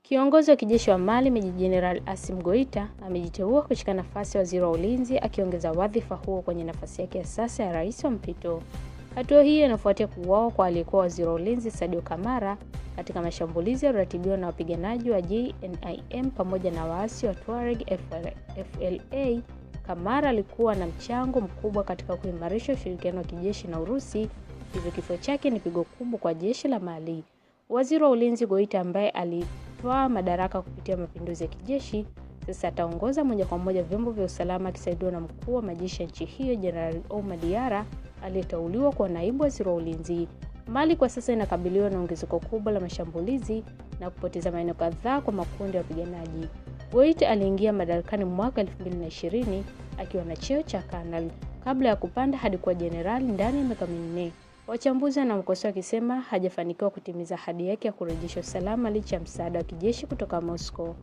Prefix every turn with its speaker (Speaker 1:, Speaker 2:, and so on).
Speaker 1: Kiongozi wa kijeshi wa Mali Meja Jenerali Assimi Goita amejiteua kushika nafasi ya waziri wa ulinzi, akiongeza wadhifa huo kwenye nafasi yake ya sasa ya rais wa mpito. Hatua hii inafuatia kuuawa kwa aliyekuwa waziri wa ulinzi Sadio Kamara katika mashambulizi yaliyoratibiwa na wapiganaji wa JNIM pamoja na waasi wa Tuareg FLA. Kamara alikuwa na mchango mkubwa katika kuimarisha ushirikiano wa kijeshi na Urusi, hivyo kifo chake ni pigo kubwa kwa jeshi la Mali. Waziri wa ulinzi Goita, ambaye alitwaa madaraka kupitia mapinduzi ya kijeshi, sasa ataongoza moja kwa moja vyombo vya usalama, akisaidiwa na mkuu wa majeshi ya nchi hiyo Jenerali Oumar Diarra aliyeteuliwa kwa naibu waziri wa ulinzi. Mali kwa sasa inakabiliwa na ongezeko kubwa la mashambulizi na kupoteza maeneo kadhaa kwa makundi ya wapiganaji. Goita aliingia madarakani mwaka 2020 akiwa na cheo cha kanali kabla ya kupanda hadi kuwa jenerali ndani ya miaka minne. Wachambuzi wanamkosoa wakisema hajafanikiwa kutimiza ahadi yake ya kurejesha usalama licha ya msaada wa kijeshi kutoka Moscow.